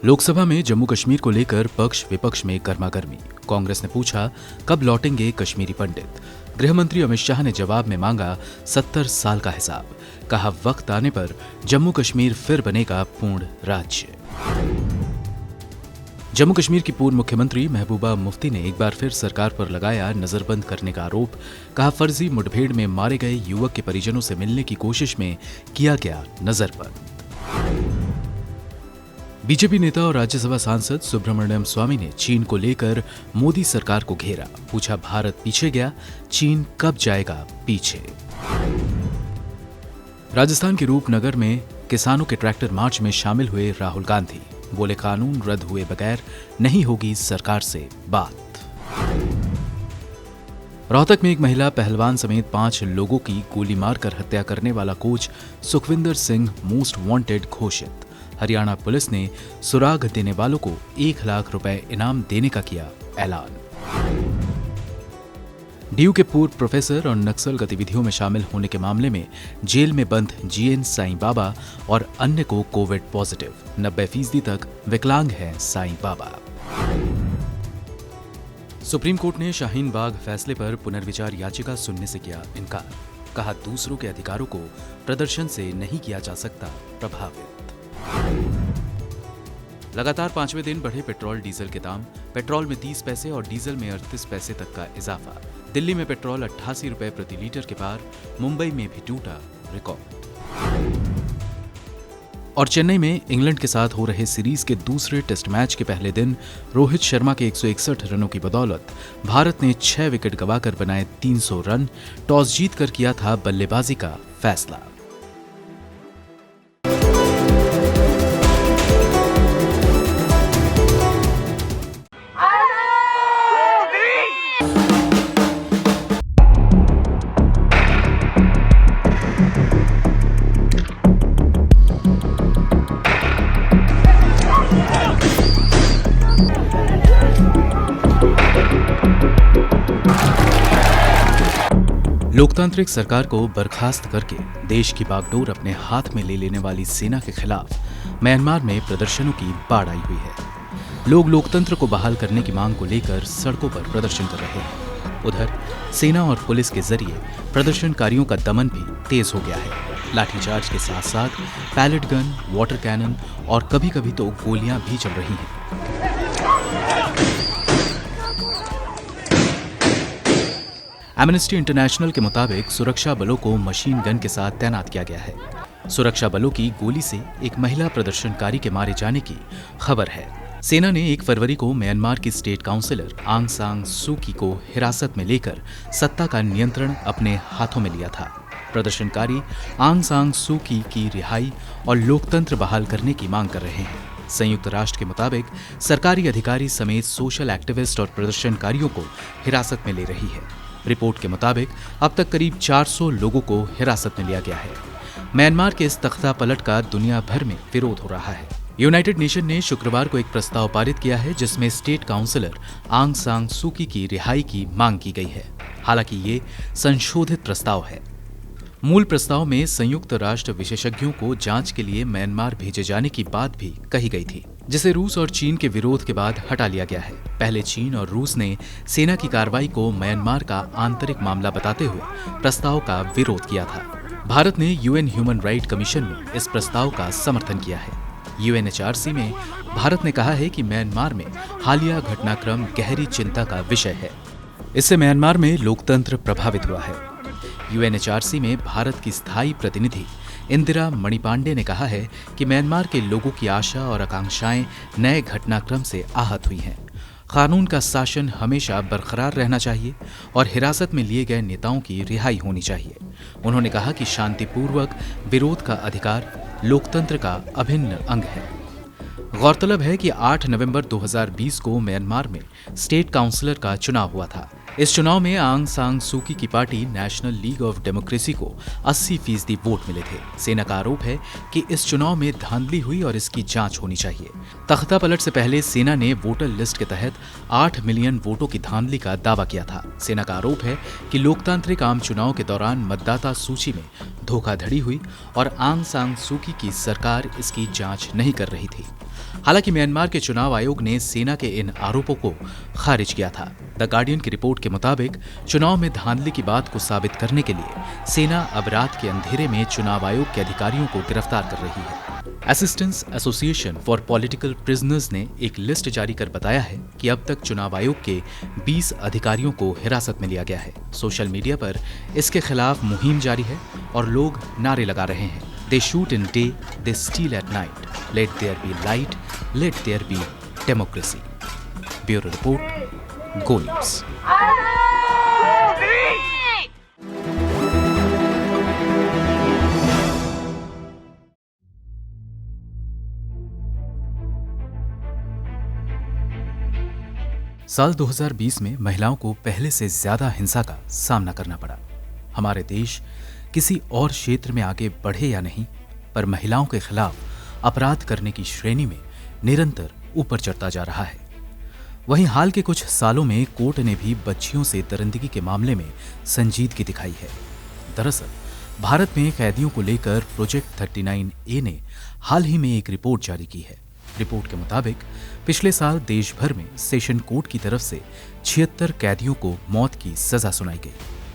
लोकसभा में जम्मू कश्मीर को लेकर पक्ष विपक्ष में गर्मागर्मी। कांग्रेस ने पूछा कब लौटेंगे कश्मीरी पंडित। गृह मंत्री अमित शाह ने जवाब में मांगा 70 साल का हिसाब। कहा वक्त आने पर जम्मू कश्मीर फिर बनेगा पूर्ण राज्य। जम्मू कश्मीर की पूर्व मुख्यमंत्री महबूबा मुफ्ती ने एक बार फिर सरकार पर लगाया नजरबंद करने का आरोप। कहा फर्जी मुठभेड़ में मारे गए युवक के परिजनों से मिलने की कोशिश में किया गया नजरबंद। बीजेपी नेता और राज्यसभा सांसद सुब्रमण्यम स्वामी ने चीन को लेकर मोदी सरकार को घेरा। पूछा भारत पीछे गया, चीन कब जाएगा पीछे। राजस्थान के रूपनगर में किसानों के ट्रैक्टर मार्च में शामिल हुए राहुल गांधी। बोले कानून रद्द हुए बगैर नहीं होगी सरकार से बात। रोहतक में एक महिला पहलवान समेत 5 लोगों की गोली मारकर हत्या करने वाला coach Sukhwinder Singh most wanted घोषित। हरियाणा पुलिस ने सुराग देने वालों को 1 लाख रुपए इनाम देने का किया ऐलान। डीयू के पूर्व प्रोफेसर और नक्सल गतिविधियों में शामिल होने के मामले में जेल में बंद जीएन साईं बाबा और अन्य को कोविड पॉजिटिव। 90% तक विकलांग हैं साईं बाबा। सुप्रीम कोर्ट ने शाहीन बाग फैसले पर पुनर्विचार याचिका सुनने से किया इनकार। कहा दूसरों के अधिकारों को प्रदर्शन से नहीं किया जा सकता प्रभावित। लगातार 5वें दिन बढ़े पेट्रोल डीजल के दाम। पेट्रोल में 30 पैसे और डीजल में 38 पैसे तक का इजाफा। दिल्ली में पेट्रोल 88 रुपए प्रति लीटर के पार। मुंबई में भी टूटा रिकॉर्ड। और चेन्नई में इंग्लैंड के साथ हो रहे सीरीज के दूसरे टेस्ट मैच के पहले दिन रोहित शर्मा के 161 रनों की बदौलत भारत ने 6 विकेट गंवाकर बनाए 300 रन। टॉस जीतकर किया था बल्लेबाजी का फैसला। लोकतांत्रिक सरकार को बर्खास्त करके देश की बागडोर अपने हाथ में ले लेने वाली सेना के खिलाफ म्यांमार में प्रदर्शनों की बाढ़ आई हुई है। लोग लोकतंत्र को बहाल करने की मांग को लेकर सड़कों पर प्रदर्शन कर रहे हैं। उधर सेना और पुलिस के जरिए प्रदर्शनकारियों का दमन भी तेज हो गया है। लाठीचार्ज के साथ साथ पैलेट गन, वाटर कैनन और कभी कभी तो गोलियां भी चल रही हैं। एमनेस्टी इंटरनेशनल के मुताबिक सुरक्षा बलों को मशीन गन के साथ तैनात किया गया है। सुरक्षा बलों की गोली से एक महिला प्रदर्शनकारी के मारे जाने की खबर है। सेना ने 1 फरवरी को म्यांमार की स्टेट काउंसिलर आंग सान सू की को हिरासत में लेकर सत्ता का नियंत्रण अपने हाथों में लिया था। प्रदर्शनकारी आंग सान सू की रिहाई और लोकतंत्र बहाल करने की मांग कर रहे हैं। संयुक्त राष्ट्र के मुताबिक सरकारी अधिकारी समेत सोशल एक्टिविस्ट और प्रदर्शनकारियों को हिरासत में ले रही है। रिपोर्ट के मुताबिक अब तक करीब 400 लोगों को हिरासत में लिया गया है। म्यांमार के इस तख्ता पलट का दुनिया भर में विरोध हो रहा है। यूनाइटेड नेशन ने शुक्रवार को एक प्रस्ताव पारित किया है जिसमें स्टेट काउंसिलर आंग सान सू की रिहाई की मांग की गई है। हालांकि ये संशोधित प्रस्ताव है। मूल प्रस्ताव में संयुक्त राष्ट्र विशेषज्ञों को जांच के लिए म्यांमार भेजे जाने की बात भी कही गई थी, जिसे रूस और चीन के विरोध के बाद हटा लिया गया है। पहले चीन और रूस ने सेना की कार्रवाई को म्यांमार का आंतरिक मामला बताते हुए प्रस्ताव का विरोध किया था। भारत ने यूएन ह्यूमन राइट कमीशन में इस प्रस्ताव का समर्थन किया है। यूएनएचआरसी में भारत ने कहा है कि म्यांमार में हालिया घटनाक्रम गहरी चिंता का विषय है। इससे म्यांमार में लोकतंत्र प्रभावित हुआ है। यूएनएचआरसी में भारत की स्थायी प्रतिनिधि इंदिरा मणिपांडे ने कहा है कि म्यांमार के लोगों की आशा और आकांक्षाएं नए घटनाक्रम से आहत हुई हैं। कानून का शासन हमेशा बरकरार रहना चाहिए और हिरासत में लिए गए नेताओं की रिहाई होनी चाहिए। उन्होंने कहा कि शांतिपूर्वक विरोध का अधिकार लोकतंत्र का अभिन्न अंग है। गौरतलब है कि 8 नवंबर 2020 को म्यांमार में स्टेट काउंसिलर का चुनाव हुआ था। इस चुनाव में आंग सान सू की party national league of democracy को 80% वोट मिले थे। सेना का आरोप है कि इस चुनाव में धांधली हुई और इसकी जांच होनी चाहिए। तख्ता पलट से पहले सेना ने वोटर लिस्ट के तहत 8 मिलियन वोटों की धांधली का दावा किया था। सेना का आरोप है कि लोकतांत्रिक आम चुनाव के दौरान मतदाता सूची में धोखाधड़ी हुई और आंग सान सू की सरकार इसकी जांच नहीं कर रही थी। हालांकि म्यांमार के चुनाव आयोग ने सेना के इन आरोपों को खारिज किया था। द गार्डियन की रिपोर्ट के मुताबिक चुनाव में धांधली की बात को साबित करने के लिए सेना अब रात के अंधेरे में चुनाव आयोग के अधिकारियों को गिरफ्तार कर रही है। Assistance association for political prisoners ने एक लिस्ट जारी कर बताया है कि अब तक चुनाव आयोग के 20 अधिकारियों को हिरासत में लिया गया है। सोशल मीडिया पर इसके खिलाफ मुहिम जारी है और लोग नारे लगा रहे हैं, they shoot in day, they steal at night, let there be light, let there be democracy. Bureau report, Go news. साल 2020 में महिलाओं को पहले से ज्यादा हिंसा का सामना करना पड़ा। हमारे देश किसी और क्षेत्र में आगे बढ़े या नहीं, पर महिलाओं के खिलाफ अपराध करने की श्रेणी में निरंतर ऊपर चढ़ता जा रहा है। वहीं हाल के कुछ सालों में कोर्ट ने भी बच्चियों से दरिंदगी के मामले में संजीदगी दिखाई है। दरअसल भारत में कैदियों को लेकर प्रोजेक्ट 39A ने हाल ही में एक रिपोर्ट जारी की है। रिपोर्ट के मुताबिक पिछले साल देश भर में सेशन कोर्ट की तरफ से 76 कैदियों को मौत की सजा सुनाई गई।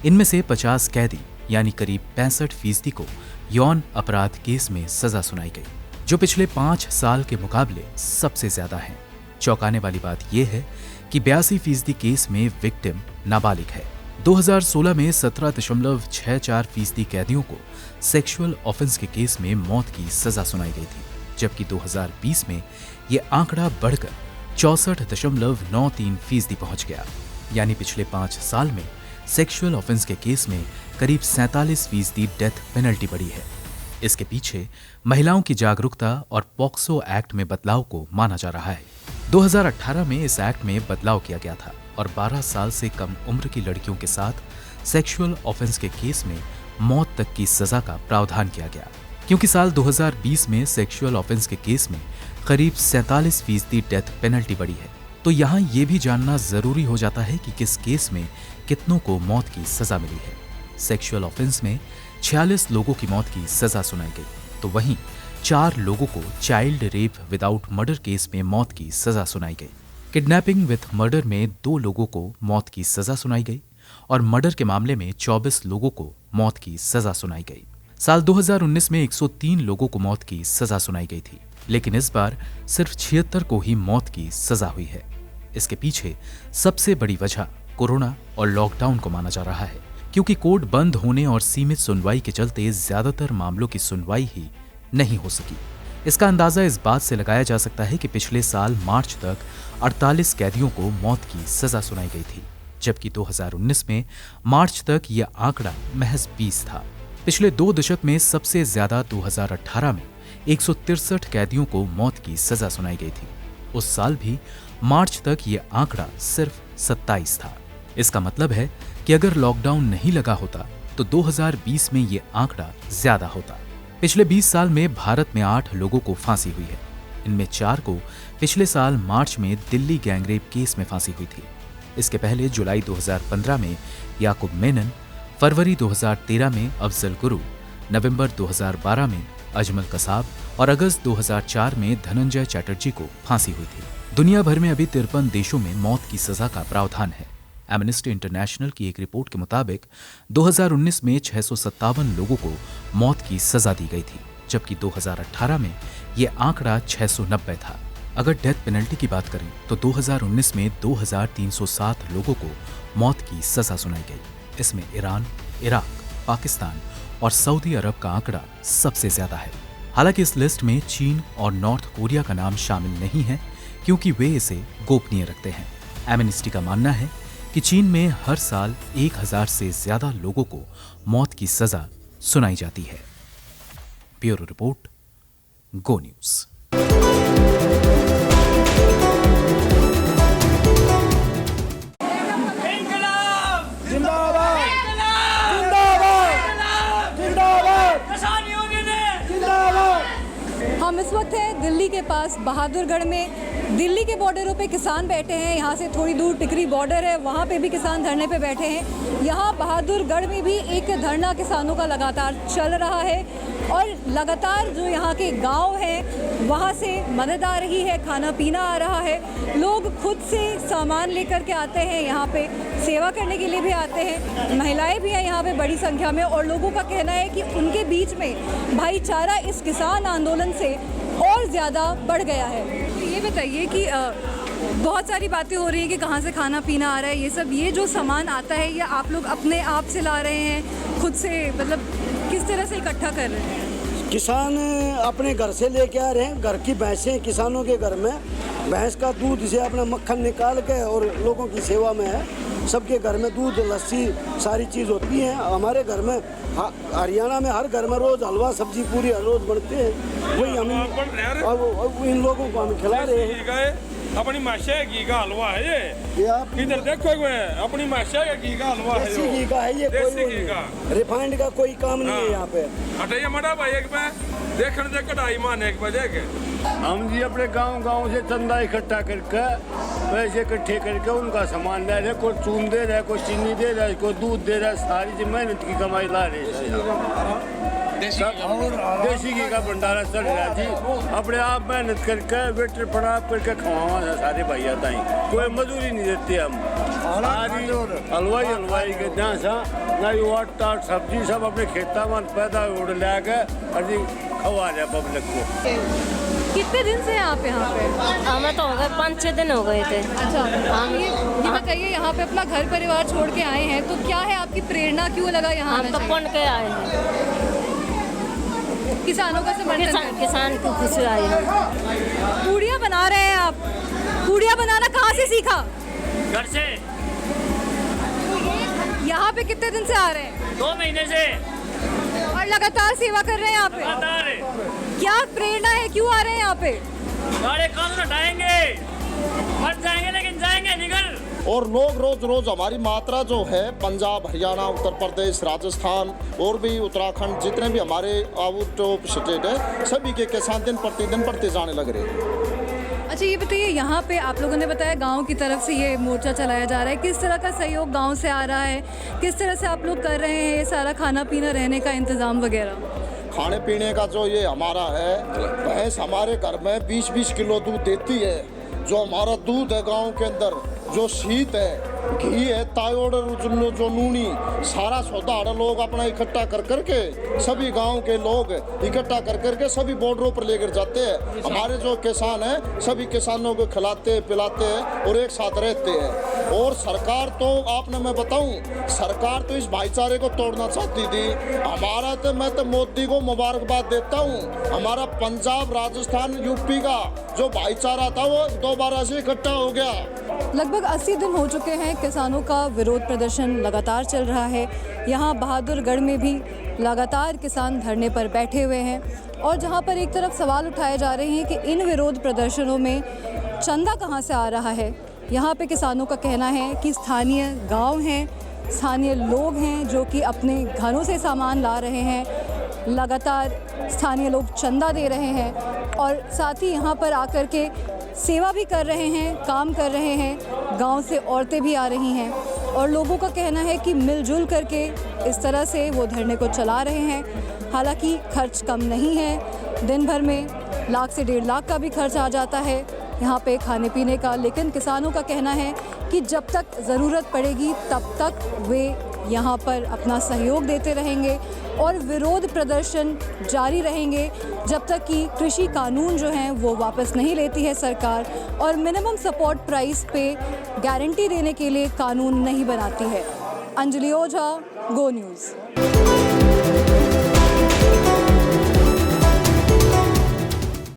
इनमें से 50 कैदी यानी करीब 65% को यौन अपराध केस में सजा सुनाई गई, जो पिछले 5 साल के मुकाबले सबसे ज्यादा है। चौंकाने वाली बात यह है कि 82% केस में विक्टिम नाबालिग है। 2016 में 17.64% कैदियों को सेक्सुअल ऑफेंस के केस में मौत की सजा सुनाई गई थी, जबकि 2020 में ये आंकड़ा बढ़कर 64.93% पहुंच गया। यानी पिछले 5 साल में सेक्सुअल ऑफेंस के केस में करीब 47% डेथ पेनल्टी बढ़ी है। इसके पीछे महिलाओं की जागरूकता और पॉक्सो एक्ट में बदलाव को माना जा रहा है। 2018 में इस एक्ट में बदलाव किया गया था और 12 साल से कम उम्र की लड़कियों के साथ सेक्सुअल ऑफेंस के केस में मौत तक की सजा का प्रावधान किया गया। क्योंकि साल 2020 में सेक्सुअल ऑफेंस के केस में करीब 47% डेथ पेनल्टी बढ़ी है, तो यहाँ ये भी जानना जरूरी हो जाता है कि किस केस में कितनों को मौत की सजा मिली है। सेक्सुअल ऑफेंस में 46 लोगों की मौत की सजा सुनाई गई, तो वहीं 4 लोगों को child rape without murder case में मौत की सजा सुनाई गई। किडनैपिंग विथ मर्डर में 2 लोगों को मौत की सजा सुनाई गई और मर्डर के मामले में 24 लोगों को मौत की सजा सुनाई गई। साल 2019 में 103 लोगों को मौत की सजा सुनाई गई थी, लेकिन इस बार सिर्फ 76 को ही मौत की सजा हुई है। इसके पीछे सबसे बड़ी वजह कोरोना और लॉकडाउन को माना जा रहा है, क्योंकि कोर्ट बंद होने और सीमित सुनवाई के चलते ज्यादातर मामलों की सुनवाई ही नहीं हो सकी। इसका अंदाजा इस बात से लगाया जा सकता है कि पिछले साल मार्च तक 48 कैदियों को मौत की सजा सुनाई गई थी, जबकि 2019 में मार्च तक यह आंकड़ा महज 20 था। पिछले 2 दशक में सबसे ज्यादा 2018 में 163 कैदियों को मौत की सजा सुनाई गई थी। उस साल भी मार्च तक ये आंकड़ा सिर्फ 27 था। इसका मतलब है कि अगर लॉकडाउन नहीं लगा होता तो 2020 में ये आंकड़ा ज्यादा होता। पिछले 20 साल में भारत में 8 लोगों को फांसी हुई है। इनमें 4 को पिछले साल मार्च में दिल्ली गैंगरेप केस में फांसी हुई थी। इसके पहले जुलाई 2015 में याकूब मेनन, फरवरी 2013 में अफजल गुरु, नवंबर 2012 में अजमल कसाब और अगस्त 2004 में धनंजय चैटर्जी को फांसी हुई थी। दुनिया भर में अभी 53 देशों में मौत की सजा का प्रावधान है। एमनेस्टी इंटरनेशनल की एक रिपोर्ट के मुताबिक 2019 में 657 लोगों को मौत की सजा दी गई थी, जबकि 2018 में यह आंकड़ा 690 था। अगर डेथ पेनल्टी की बात करें तो 2019 में 2307 लोगों को मौत की सजा सुनाई गई। इसमें ईरान, इराक, पाकिस्तान और सऊदी अरब का आंकड़ा सबसे ज्यादा है। हालांकि इस लिस्ट में चीन और नॉर्थ कोरिया का नाम शामिल नहीं है, क्योंकि वे इसे गोपनीय रखते हैं। एमनेस्टी का मानना है कि चीन में हर साल 1000 से ज्यादा लोगों को मौत की सजा सुनाई जाती है। Bureau report, Go news. हम इस वक्त हैं दिल्ली के पास बहादुरगढ़ में, दिल्ली के बॉर्डरों पे किसान बैठे हैं, यहाँ से थोड़ी दूर टिकरी बॉर्डर है, वहाँ पे भी किसान धरने पे बैठे हैं। यहाँ बहादुरगढ़ में भी एक धरना किसानों का लगातार चल रहा है और लगातार जो यहाँ के गांव हैं वहाँ से मदद आ रही है, खाना पीना आ रहा है। लोग खुद से सामान लेकर के आते हैं, यहाँ पे सेवा करने के लिए भी आते हैं। महिलाएं भी हैं यहाँ पे बड़ी संख्या में और लोगों का कहना है कि उनके बीच में भाईचारा इस किसान आंदोलन से और ज़्यादा बढ़ गया है। तो ये बताइए कि बहुत सारी बातें हो रही हैं कि कहाँ से खाना पीना आ रहा है, ये सब, ये जो सामान आता है ये आप लोग अपने आप से ला रहे हैं, खुद से, मतलब किस तरह से इकट्ठा कर रहे हैं? किसान अपने घर से लेके आ रहे हैं। घर की भैंसें किसानों के घर में, भैंस का दूध से अपना मक्खन निकाल के और लोगों की सेवा में है। सबके घर में दूध, लस्सी, सारी चीज़ होती है। हमारे घर में हरियाणा में हर घर में रोज़ हलवा सब्जी पूरी हर रोज़ बनते हैं। वही हम इन लोगों को हम खिला रहे हैं। अपनी माशा घी का हलवा है ये आप इधर देखो, अपनी माशा का घी का हलवा है, देसी घी का है ये, देसी घी का, रिफाइंड का कोई काम नहीं है यहाँ पे। हटाइए मड़ा भाई एक बार देखने दे कढ़ाई मान एक बजे के। हम जी अपने गांव से चंदा इकट्ठा करके पैसे इकट्ठे करके उनका सामान ले रहे, कोई चून दे रहा है, कोई चीनी दे रहा है, कोई दूध दे रहा है, सारी मेहनत की कमाई ला रहे हैं। देसी घी का भंडारा चल रहा है जी। अपने आप मेहनत करके वेटर पड़ा करके खवावा सारे भाई आता ही, कोई मजदूरी नहीं देते हम। हलवाई के जहाँ सा ना आटा सब्जी सब अपने खेता में पैदा उड़ ला के अभी खवा रहे पब्लिक को। कितने दिन से आप यहाँ पे? हमें तो हो गए 5-6 दिन हो गए थे। अच्छा, हम ये बताइए, यहाँ पे अपना घर परिवार छोड़ के आए हैं तो क्या है आपकी प्रेरणा, क्यों लगा यहाँ हम तो पढ़ के आए हैं, किसानों का समर्थन? किसान की खुशी आई है। पूड़ियाँ बना रहे हैं आप, पूड़ियाँ बनाना कहाँ से सीखा? घर से। यहाँ पे कितने दिन से आ रहे हैं? 2 महीने से। और लगातार सेवा कर रहे हैं यहाँ पे? क्या प्रेरणा है, क्यों आ रहे हैं यहाँ पे? सारे काम उठाएंगे, मर जाएंगे लेकिन जाएंगे निकल। और लोग रोज हमारी मात्रा जो है पंजाब, हरियाणा, उत्तर प्रदेश, राजस्थान और भी उत्तराखंड, जितने भी हमारे आउट ऑफ स्टेट है, सभी के किसान दिन प्रतिदिन बढ़ते जाने लग रहे हैं। अच्छा, ये बताइए, यहाँ पे आप लोगों ने बताया गांव की तरफ से ये मोर्चा चलाया जा रहा है, किस तरह का सहयोग गांव से आ रहा है, किस तरह से आप लोग कर रहे हैं ये सारा खाना पीना, रहने का इंतजाम वगैरह? खाने पीने का जो ये हमारा है, भैंस हमारे घर में 20-20 किलो दूध देती है। जो हमारा दूध है गांव के अंदर, जो शीत है, घी है, तायोड़, जो नूनी, सारा सौदा लोग अपना इकट्ठा कर करके, सभी गांव के लोग इकट्ठा कर करके सभी बॉर्डरों पर लेकर जाते हैं। हमारे जो किसान हैं सभी किसानों को खिलाते पिलाते हैं और एक साथ रहते हैं। और सरकार तो आपने, मैं बताऊं, सरकार तो इस भाईचारे को तोड़ना चाहती थी। हमारा तो, मैं तो मोदी को मुबारकबाद देता हूं। हमारा पंजाब, राजस्थान, यूपी का जो भाईचारा था वो दोबारा से इकट्ठा हो गया। लगभग 80 दिन हो चुके हैं किसानों का विरोध प्रदर्शन लगातार चल रहा है। यहाँ बहादुरगढ़ में भी लगातार किसान धरने पर बैठे हुए हैं और जहाँ पर एक तरफ सवाल उठाए जा रहे हैं कि इन विरोध प्रदर्शनों में चंदा कहाँ से आ रहा है। यहाँ पे किसानों का कहना है कि स्थानीय गांव हैं, स्थानीय लोग हैं जो कि अपने घरों से सामान ला रहे हैं, लगातार स्थानीय लोग चंदा दे रहे हैं और साथ ही यहाँ पर आकर के सेवा भी कर रहे हैं, काम कर रहे हैं। गांव से औरतें भी आ रही हैं और लोगों का कहना है कि मिलजुल करके इस तरह से वो धरने को चला रहे हैं। हालांकि खर्च कम नहीं है, दिन भर में 1 लाख से 1.5 लाख का भी खर्च आ जाता है यहाँ पे खाने पीने का। लेकिन किसानों का कहना है कि जब तक ज़रूरत पड़ेगी तब तक वे यहाँ पर अपना सहयोग देते रहेंगे और विरोध प्रदर्शन जारी रहेंगे जब तक कि कृषि कानून जो हैं वो वापस नहीं लेती है सरकार और मिनिमम सपोर्ट प्राइस पे गारंटी देने के लिए कानून नहीं बनाती है। अंजलि ओझा, गो न्यूज़।